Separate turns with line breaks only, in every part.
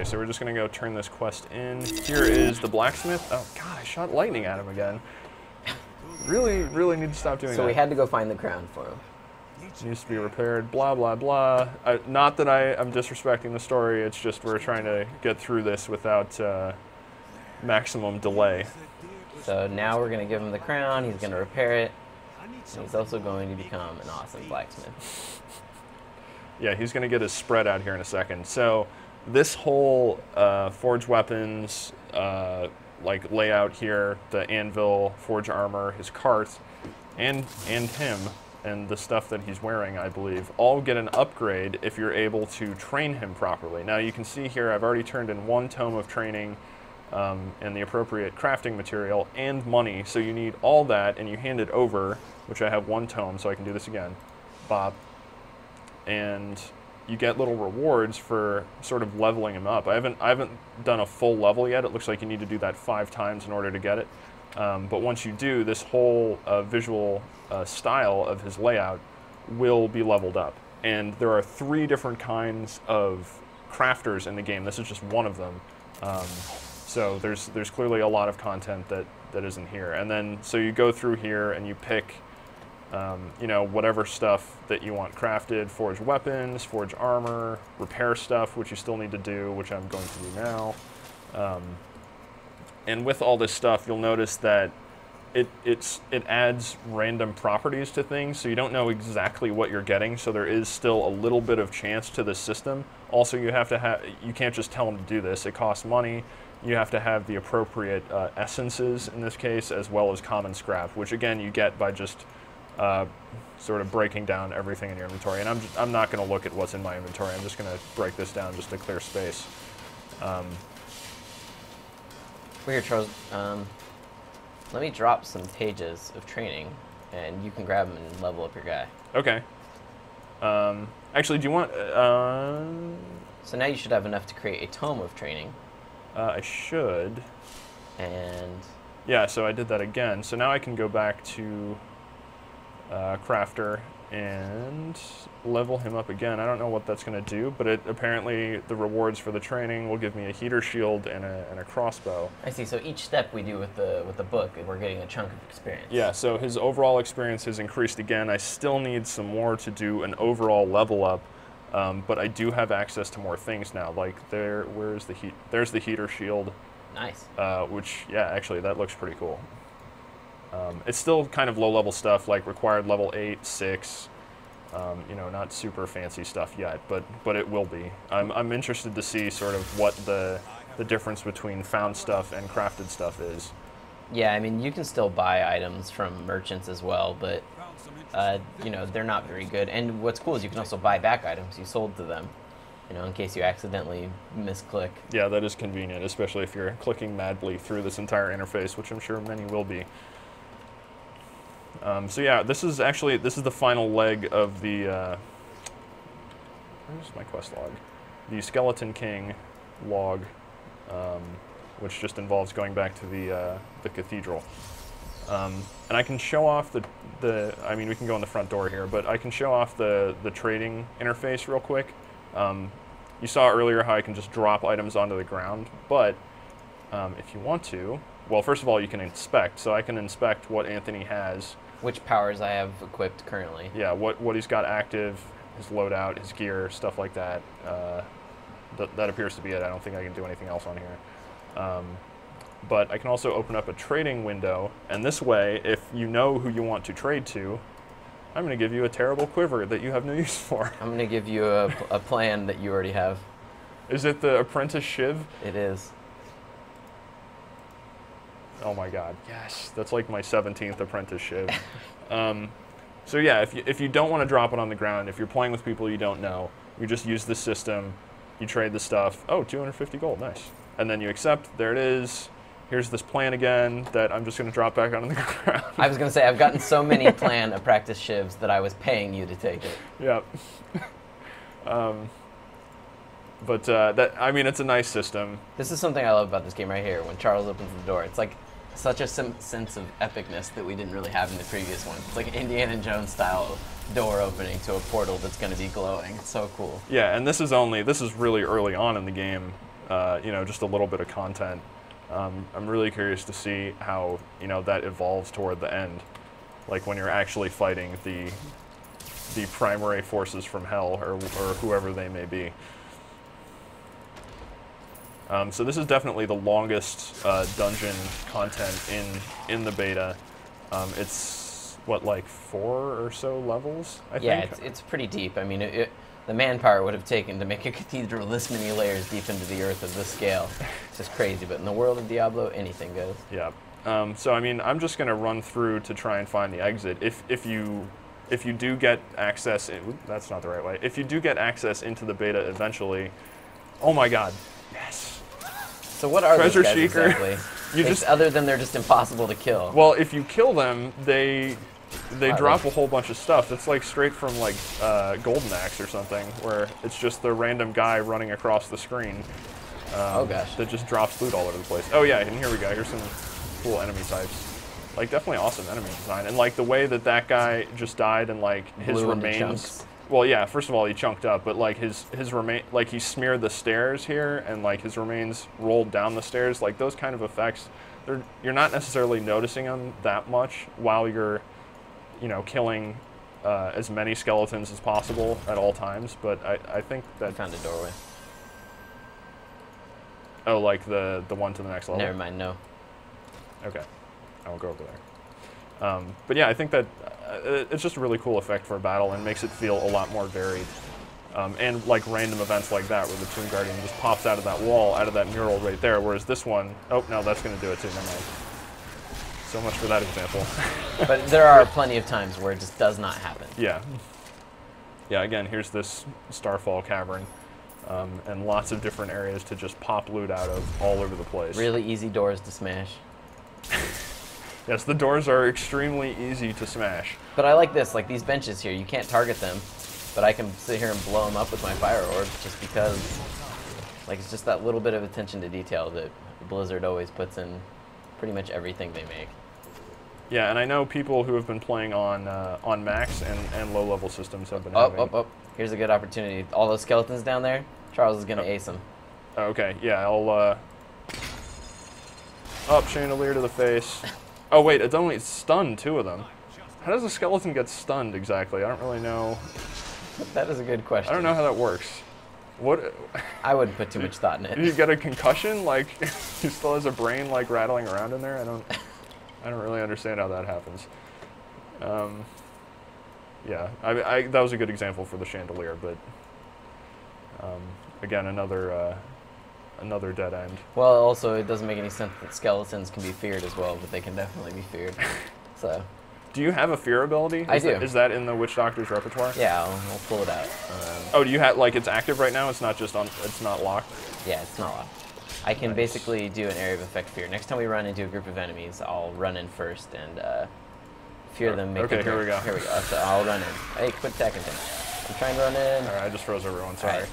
Okay, so we're just gonna go turn this quest in. Here is the blacksmith. Oh God, I shot lightning at him again. Really need to stop doing that.
So we had to go find the crown for him.
Needs to be repaired, blah, blah, blah. Not that I'm disrespecting the story, it's just we're trying to get through this without maximum delay.
So now we're going to give him the crown, he's going to repair it, and he's also going to become an awesome blacksmith.
Yeah, he's going to get his spread out here in a second. So this whole forge weapons, like layout here, the anvil, forge armor, his cart, and him, and the stuff that he's wearing, I believe, all get an upgrade if you're able to train him properly. Now you can see here I've already turned in 1 tome of training and the appropriate crafting material and money, so you need all that, and you hand it over, which I have 1 tome, so I can do this again, Bob, and you get little rewards for sort of leveling him up. I haven't done a full level yet. It looks like you need to do that 5 times in order to get it. But once you do, this whole visual style of his layout will be leveled up. And there are 3 different kinds of crafters in the game. This is just one of them. So there's clearly a lot of content that isn't here. And then, so you go through here and you pick, you know, whatever stuff that you want crafted, forge weapons, forge armor, repair stuff, which you still need to do, which I'm going to do now. And with all this stuff, you'll notice that it adds random properties to things, so you don't know exactly what you're getting, so there is still a little bit of chance to this system. Also, you can't just tell them to do this. It costs money. You have to have the appropriate essences, in this case, as well as common scrap, which again you get by just sort of breaking down everything in your inventory. And I'm not going to look at what's in my inventory. I'm just going to break this down just to clear space.
Here, Charles, let me drop some pages of training, and you can grab them and level up your guy.
Okay. Actually, do you want...
So now you should have enough to create a tome of training.
I should.
And...
Yeah, so I did that again. So now I can go back to Crafter and level him up again. I don't know what that's going to do, but apparently the rewards for the training will give me a heater shield and a crossbow.
I see. So each step we do with the book, we're getting a chunk of experience.
Yeah. So his overall experience has increased again. I still need some more to do an overall level up, but I do have access to more things now. Like where's the heat? There's the heater shield.
Nice.
Which, yeah, actually that looks pretty cool. It's still kind of low-level stuff, like required level 8, 6. You know, not super fancy stuff yet, but it will be. I'm interested to see sort of what the difference between found stuff and crafted stuff is.
Yeah, I mean, you can still buy items from merchants as well, but you know, they're not very good. And what's cool is you can also buy back items you sold to them, you know, in case you accidentally misclick. Yeah,
that is convenient, especially if you're clicking madly through this entire interface, which I'm sure many will be. So yeah, this is the final leg of the, where's my quest log? The Skeleton King log, which just involves going back to the cathedral. And I can show off I mean, we can go in the front door here, but I can show off the trading interface real quick. You saw earlier how I can just drop items onto the ground, but if you want to, well, first of all, you can inspect. So I can inspect what Anthony has.
Which powers I have equipped currently.
Yeah, what he's got active, his loadout, his gear, stuff like that. That appears to be it. I don't think I can do anything else on here. But I can also open up a trading window, and this way, if you know who you want to trade to, I'm going to give you a terrible quiver that you have no use for.
I'm going to give you a plan that you already have.
Is it the Apprentice Shiv?
It is.
Oh my God, yes, that's like my 17th Apprentice Shiv. So yeah, if you don't want to drop it on the ground, if you're playing with people you don't know, you just use the system, you trade the stuff, oh, 250 gold, nice. And then you accept, there it is, here's this plan again that I'm just going to drop back onto the ground.
I was going to say, I've gotten so many plan Apprentice Shivs that I was paying you to take it.
Yep. But I mean, it's a nice system.
This is something I love about this game right here. When Charles opens the door, it's like such a sense of epicness that we didn't really have in the previous one. It's like an Indiana Jones style door opening to a portal that's going to be glowing. It's so cool.
Yeah, and this is really early on in the game. you know, just a little bit of content. I'm really curious to see how, you know, that evolves toward the end, like when you're actually fighting the primary forces from hell, or whoever they may be. So this is definitely the longest dungeon content in the beta. It's what, like 4 or so levels, I think?
Yeah, it's pretty deep. I mean, the manpower would have taken to make a cathedral this many layers deep into the earth of this scale. It's just crazy, but in the world of Diablo, anything goes.
Yeah. So I mean, I'm just gonna run through to try and find the exit. If you do get access, that's not the right way. If you do get access into the beta eventually, oh my God, yes.
So what are
Treasure
those guys
Seeker.
exactly? Other than they're just impossible to kill.
Well, if you kill them, they
Wow,
drop a whole bunch of stuff. It's like straight from like Golden Axe or something, where it's just the random guy running across the screen.
Oh gosh.
That just drops loot all over the place. Oh yeah, and here we go. Here's some cool enemy types. Like definitely awesome enemy design, and like the way that guy just died and like his
Blew into
remains.
chunks.
Well, yeah. First of all, he chunked up, but like his remain, like he smeared the stairs here, and like his remains rolled down the stairs. Like those kind of effects, you're not necessarily noticing them that much while you're, you know, killing as many skeletons as possible at all times. But I think that
I found a doorway.
Oh, like the one to the next level?
Never mind, no.
Okay. I won't go over there. But yeah, I think that it's just a really cool effect for a battle and makes it feel a lot more varied. And like random events like that, where the Tomb Guardian just pops out of that wall, out of that mural right there, whereas this one, oh, no, that's going to do it too, never mind. So much for that example.
But there are plenty of times where it just does not happen.
Yeah. Yeah, again, here's this Starfall Cavern. And lots of different areas to just pop loot out of all over the place.
Really easy doors to smash.
Yes, the doors are extremely easy to smash.
But I like this, like these benches here, you can't target them, but I can sit here and blow them up with my fire orb just because, like, it's just that little bit of attention to detail that Blizzard always puts in pretty much everything they make.
Yeah, and I know people who have been playing on Max and low-level systems have been having...
Oh, here's a good opportunity. All those skeletons down there, Charles is going to ace them.
Okay, yeah, I'll... Up, chandelier to the face. Oh, wait, it's only stunned 2 of them. How does a skeleton get stunned exactly? I don't really know.
That is a good question.
I don't know how that works. What?
I wouldn't put too much thought in it.
You get a concussion? Like, he still has a brain, like, rattling around in there? I don't really understand how that happens. Yeah, that was a good example for the chandelier, but again, another dead end.
Well, also, it doesn't make any sense that skeletons can be feared as well, but they can definitely be feared. So.
Do you have a fear ability?
I do.
Is that in the Witch Doctor's repertoire?
Yeah, I'll pull it out.
Oh, do you have, like, it's active right now? It's not just on, it's not locked?
Yeah, it's not locked. I can basically do an area of effect fear. Next time we run into a group of enemies, I'll run in first and fear them. Make
okay,
them
here we go.
Here we go. So I'll run in. Hey, quit attacking things. I'm trying to run in.
All right, I just froze everyone. Sorry.
Right.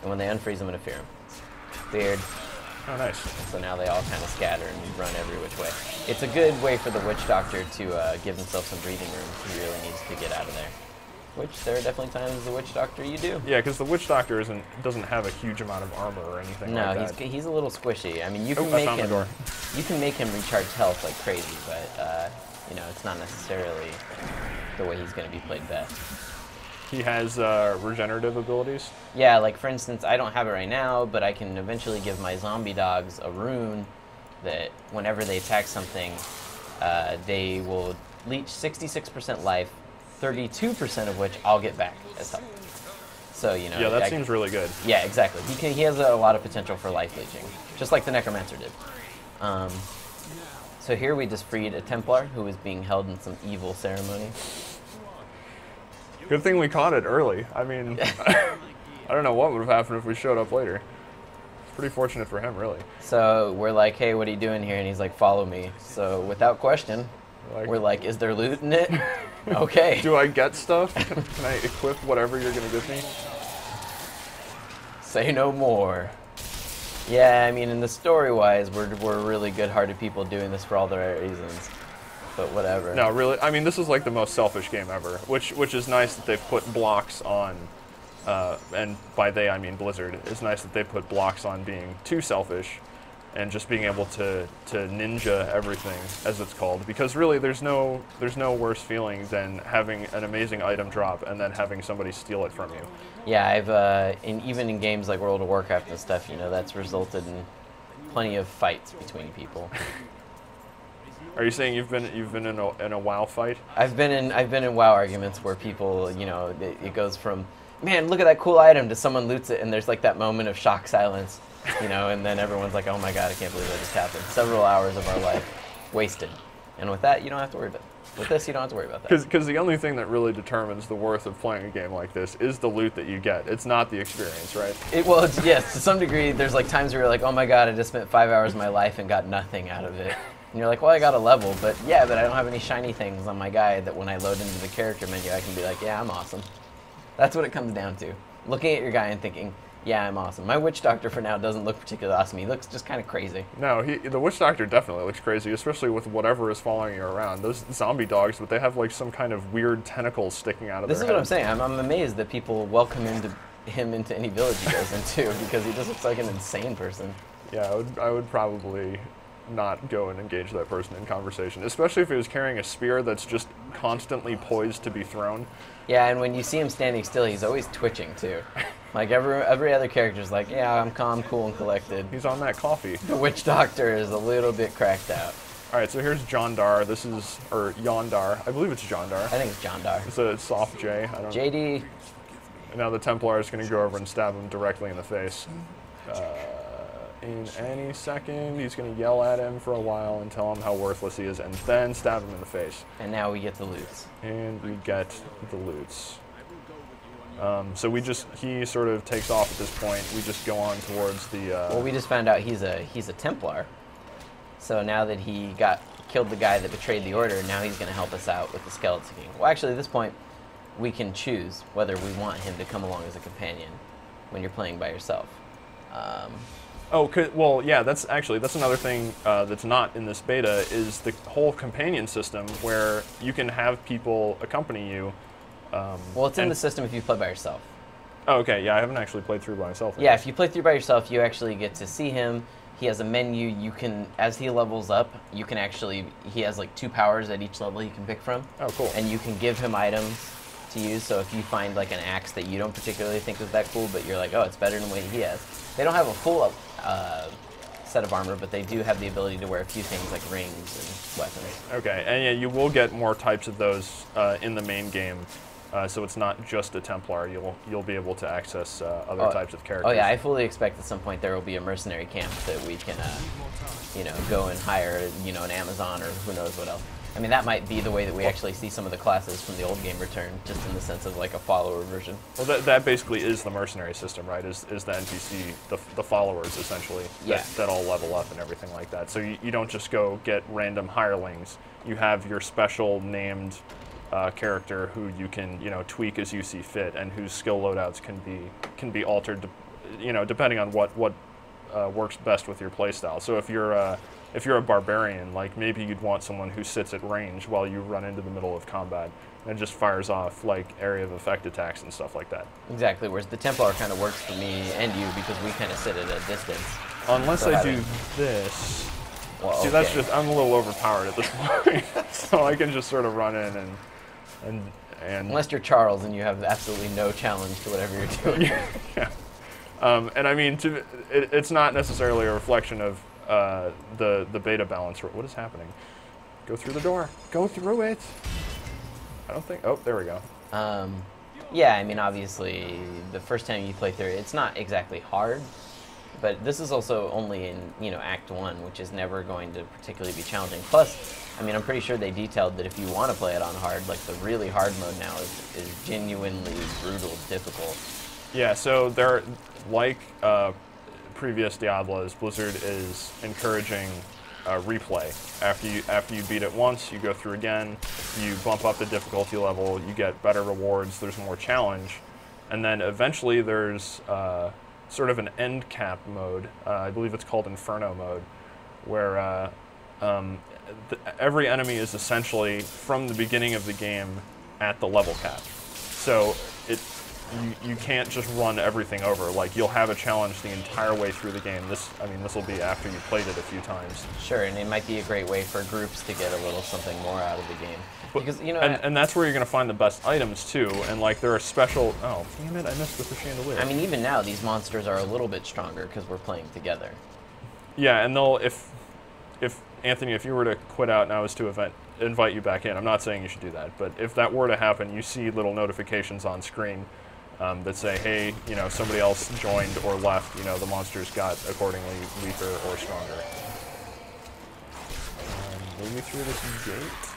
And when they unfreeze, I'm gonna fear them. Feared.
Oh, nice.
So now they all kind of scatter and run every which way. It's a good way for the Witch Doctor to give himself some breathing room. He really needs to get out of there. Which there are definitely times as the Witch Doctor you do.
Yeah, because the Witch Doctor doesn't have a huge amount of armor or anything like that.
No, he's a little squishy. I mean, you can make him recharge health like crazy, but you know, it's not necessarily the way he's going to be played best.
He has regenerative abilities?
Yeah, like for instance, I don't have it right now, but I can eventually give my zombie dogs a rune that whenever they attack something, they will leech 66% life, 32% of which I'll get back as health. So, you know.
Yeah, that seems really good.
Yeah, exactly. He has a lot of potential for life leeching, just like the Necromancer did. So here we just freed a Templar who was being held in some evil ceremony.
Good thing we caught it early. I mean, I don't know what would have happened if we showed up later. It's pretty fortunate for him, really.
So we're like, hey, what are you doing here? And he's like, follow me. So without question, we're like, is there loot in it? Okay.
Do I get stuff? Can I equip whatever you're going to give me?
Say no more. Yeah, I mean, in the story-wise, we're really good-hearted people doing this for all the right reasons. But whatever.
No, really. I mean, this is like the most selfish game ever, which is nice that they've put blocks on and by they I mean Blizzard. It's nice that they put blocks on being too selfish and just being able to ninja everything, as it's called, because really there's no worse feeling than having an amazing item drop and then having somebody steal it from you.
Yeah, I've even in games like World of Warcraft and stuff, you know, that's resulted in plenty of fights between people.
Are you saying you've been in a WoW fight?
I've been in WoW arguments where people, you know, it goes from, man, look at that cool item, to someone loots it, and there's like that moment of shock silence, you know, and then everyone's like, oh my god, I can't believe that just happened. Several hours of our life wasted. And with that, you don't have to worry about it. With this, you don't have to worry about that.
Because the only thing that really determines the worth of playing a game like this is the loot that you get. It's not the experience, right?
Yes, to some degree, there's like times where you're like, oh my god, I just spent 5 hours of my life and got nothing out of it. And you're like, well, I got a level, but I don't have any shiny things on my guy that when I load into the character menu, I can be like, yeah, I'm awesome. That's what it comes down to. Looking at your guy and thinking, yeah, I'm awesome. My Witch Doctor for now doesn't look particularly awesome. He looks just kind of crazy.
No, the Witch Doctor definitely looks crazy, especially with whatever is following you around. Those zombie dogs, but they have like some kind of weird tentacles sticking out of their head.
This is what I'm saying. I'm amazed that people welcome him into any village he goes into, because he just looks like an insane person.
Yeah, I would probably not go and engage that person in conversation, especially if he was carrying a spear that's just constantly poised to be thrown.
Yeah, and when you see him standing still, he's always twitching too. Like every other character's like, yeah, I'm calm, cool, and collected.
He's on that coffee.
The Witch Doctor is a little bit cracked out.
All right, so here's Jondar. Or Yondar. I believe it's Jondar.
I think it's Jondar.
It's a soft J. I don't
JD.
And now the Templar is going to go over and stab him directly in the face. In any second, he's going to yell at him for a while and tell him how worthless he is, and then stab him in the face.
And now we get the loots.
And we get the loots. So he sort of takes off at this point. We just go on towards the...
Well, we just found out he's a Templar. So now that he killed the guy that betrayed the Order, now he's going to help us out with the Skeleton King. Well, actually, at this point, we can choose whether we want him to come along as a companion when you're playing by yourself.
Well, yeah, that's another thing that's not in this beta, is the whole companion system where you can have people accompany you.
Well, it's in the system if you play by yourself.
Oh, okay, yeah, I haven't actually played through by myself.
Yeah, if you play through by yourself, you actually get to see him. He has a menu. You can, as he levels up, he has like 2 powers at each level you can pick from.
Oh, cool.
And you can give him items to use, so if you find like an axe that you don't particularly think is that cool, but you're like, oh, it's better than what he has. They don't have a full set of armor, but they do have the ability to wear a few things like rings and weapons.
Okay, and yeah, you will get more types of those in the main game, so it's not just a Templar. You'll be able to access other types of characters.
Oh yeah, I fully expect at some point there will be a mercenary camp that we can, go and hire, an Amazon or who knows what else. I mean, that might be the way that we actually see some of the classes from the old game return, just in the sense of like a follower version.
Well, that basically is the mercenary system, right? Is the NPC, the followers, essentially, that all level up and everything like that. So you don't just go get random hirelings. You have your special named character who you can, tweak as you see fit, and whose skill loadouts can be altered, depending on what works best with your playstyle. So if you're a barbarian, like maybe you'd want someone who sits at range while you run into the middle of combat and just fires off like area of effect attacks and stuff like that.
Exactly, whereas the Templar kind of works for me and you because we kind of sit at a distance.
Unless I do this. Well, see, that's just, I'm a little overpowered at this point. So I can just sort of run in and
unless you're Charles and you have absolutely no challenge to whatever you're doing.
Yeah. And I mean, it's not necessarily a reflection of the beta balance. What is happening? Go through the door. Go through it. I don't think. Oh, there we go.
Yeah, I mean, obviously, the first time you play through it, it's not exactly hard, but this is also only in Act 1, which is never going to particularly be challenging. Plus, I mean, I'm pretty sure they detailed that if you want to play it on hard, like the really hard mode now is genuinely brutal, difficult.
Yeah. So they're like previous Diablos, Blizzard is encouraging replay. After you beat it once, you go through again, you bump up the difficulty level, you get better rewards, there's more challenge, and then eventually there's sort of an end cap mode. I believe it's called Inferno mode, where every enemy is essentially from the beginning of the game at the level cap. So you can't just run everything over. Like, you'll have a challenge the entire way through the game. This will be after you played it a few times.
Sure, and it might be a great way for groups to get a little something more out of the game. Because, you know,
and that's where you're going to find the best items too. And like, there are special. Oh, damn it! I missed with the chandelier.
I mean, even now these monsters are a little bit stronger because we're playing together.
Yeah, and they'll if Anthony, if you were to quit out and I was to invite you back in, I'm not saying you should do that, but if that were to happen, you see little notifications on screen that say, hey, you know, somebody else joined or left. You know, the monsters got accordingly weaker or stronger. Lead me through this gate.